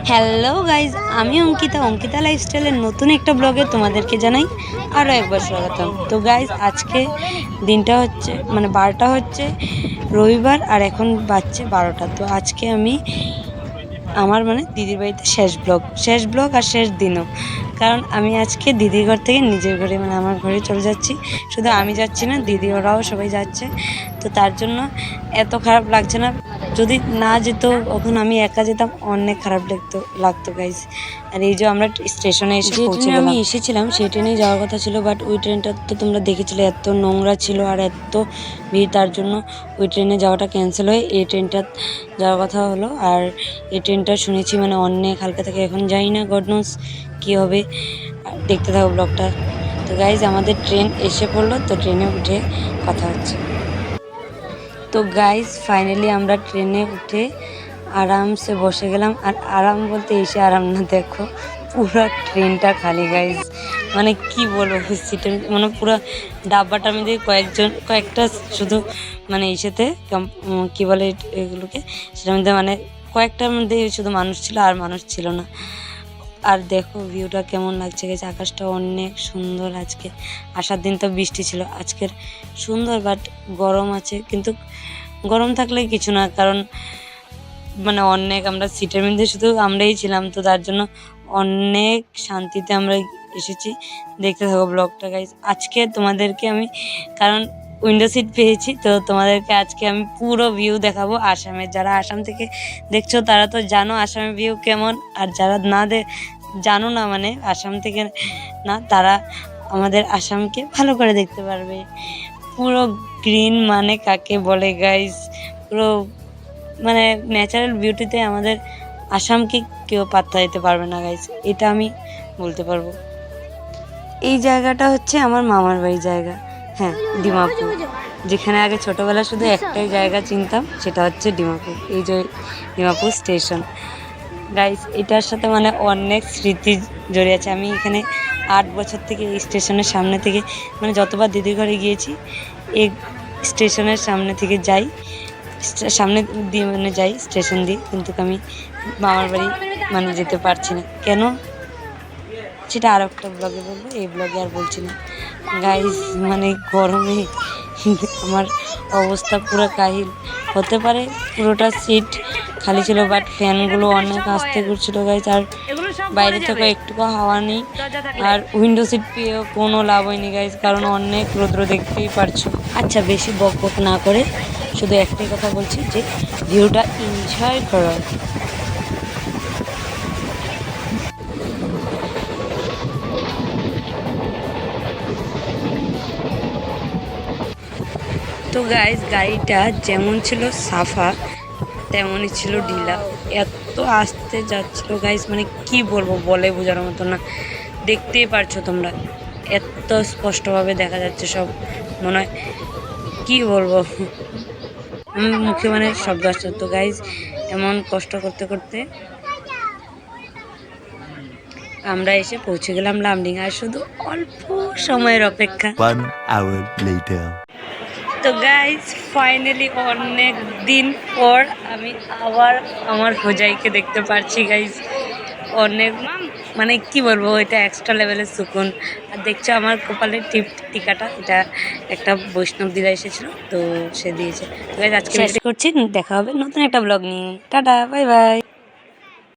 Hello guys, আমি অঙ্কিতা লাইফস্টাইলের নতুন একটা ব্লগে তোমাদেরকে জানাই আরও একবার স্বাগতম। তো গাইজ, আজকে দিনটা হচ্ছে 12টা হচ্ছে রবিবার, আর এখন বাজছে 12টা। তো আজকে আমি আমার দিদির বাড়িতে শেষ ব্লগ আর শেষ দিনও, কারণ আমি আজকে দিদির ঘর থেকে নিজের ঘরে আমার ঘরে চলে যাচ্ছি। শুধু আমি যাচ্ছি না, দিদি ওরাও সবাই যাচ্ছে। তো তার জন্য এত খারাপ লাগছে না। যদি না যেত, তখন আমি একা যেতাম, অনেক খারাপ লাগতো গাইজ। আর এই যে আমরা স্টেশনে এসে পৌঁছে গেলাম। আমি এসেছিলাম সেই ট্রেনেই যাওয়ার কথা ছিল, বাট ওই ট্রেনটা তো তোমরা দেখেছিলে এত নোংরা ছিল আর এত ভিড়, তার জন্য ওই ট্রেনে যাওয়াটা ক্যান্সেল হয়ে এই ট্রেনটা যাওয়ার কথা হলো। আর এই ট্রেনটা শুনেছি অনেক হালকা থাকে, এখন যাই না, গড নোস কী হবে। দেখতে থাকো ব্লগটা। তো গাইজ, আমাদের ট্রেন এসে পড়লো, তো ট্রেনে উঠে কথা হচ্ছে। তো গাইজ, ফাইনালি আমরা ট্রেনে উঠে আরামসে বসে গেলাম। আর আরাম বলতে এসে আরাম না, দেখো পুরো ট্রেনটা খালি গাইজ। কি বলবো, সিটের পুরো ডাব্বাটার মধ্যে কয়েকটা শুধু ইসেতে কী বলে এগুলোকে, সেটার মধ্যে কয়েকটার মধ্যে শুধু মানুষ ছিল, আর মানুষ ছিল না। আর দেখো ভিউটা কেমন লাগছে গেছে, আকাশটা অনেক সুন্দর। আজকে আসার দিন তো বৃষ্টি ছিল, আজকের সুন্দর, বাট গরম আছে। কিন্তু গরম থাকলে কিছু না, কারণ অনেক আমরা সিটের মধ্যে শুধু আমরাই ছিলাম, তো তার জন্য অনেক শান্তিতে আমরা এসেছি। দেখতে থাকো ব্লগটা গাইজ। আজকে তোমাদেরকে আমি, কারণ উইন্ডো সিট পেয়েছি, তো তোমাদেরকে আজকে আমি পুরো ভিউ দেখাবো আসামের। যারা আসাম থেকে দেখছো তারা তো জানো আসামের ভিউ কেমন, আর যারা জানো না আসাম থেকে না, তারা আমাদের আসামকে ভালো করে দেখতে পারবে। পুরো গ্রিন কাকে বলে গাইজ, পুরো ন্যাচারাল বিউটিতে আমাদের আসামকে কেউ পাত্তা দিতে পারবে না গাইজ, এটা আমি বলতে পারবো। এই জায়গাটা হচ্ছে আমার মামার বাড়ির জায়গা, হ্যাঁ, ডিমাপুর। যেখানে আগে ছোটোবেলা শুধু একটাই জায়গা চিনতাম, সেটা হচ্ছে ডিমাপুর। এই যে ডিমাপুর স্টেশন গাইজ, এটার সাথে অনেক স্মৃতি জড়িয়ে আছে। আমি এখানে 8 বছর থেকে এই স্টেশনের সামনে থেকে যতবার দিদির ঘরে গিয়েছি, এই স্টেশনের সামনে থেকে যাই, সামনে দিয়ে যাই স্টেশন দিয়ে, কিন্তু আমি মামার বাড়ি যেতে পারছি না। কেন, সেটা আর একটা ব্লগে বলবো, এই ব্লগে আর বলছি না গাইজ। গরমে আমার অবস্থা পুরো কাহিল। হতে পারে পুরোটা সিট খালি ছিল, বাট ফ্যানগুলো অনেক আস্তে ঘুরছিল গাইজ, আর বাইরে থেকে একটুকু হাওয়া নেই। আর উইন্ডো সিট পেয়েও কোনো লাভ হয়নি গাইজ, কারণ অনেক রৌদ্র, দেখতেই পারছো। আচ্ছা, বেশি বক না করে শুধু একটাই কথা বলছি, যে ভিউটা এনজয় করো। তো গাইজ, গাড়িটা যেমন ছিল সাফা, তেমনই ছিল ঢিলা। এত আস্তে যাচ্ছিল গাইজ, কি বলবো, বলে বোঝানোর মতো না। দেখতেই পারছো তোমরা, এত স্পষ্টভাবে দেখা যাচ্ছে সব। মনে হয় কী বলবো, মুখে শব্দ আসছে। তো গাইজ, এমন কষ্ট করতে করতে আমরা এসে পৌঁছে গেলাম লামডিং, আর শুধু অল্প সময়ের অপেক্ষা। 1 hour later. তো গাইজ, ফাইনালি অনেক দিন পর আমি আবার আমার হোজাইকে দেখতে পারছি গাইজ। অনেক কি বলবো, এটা এক্সট্রা লেভেলের সুকুন। আর দেখছো আমার কপালের টিকাটা, এটা একটা বৈষ্ণব দিদা এসেছিল, তো সে দিয়েছে। তো গাইজ, আজকে শেষ করছি, দেখা হবে নতুন একটা ব্লগ নিয়ে। Tata, bye bye.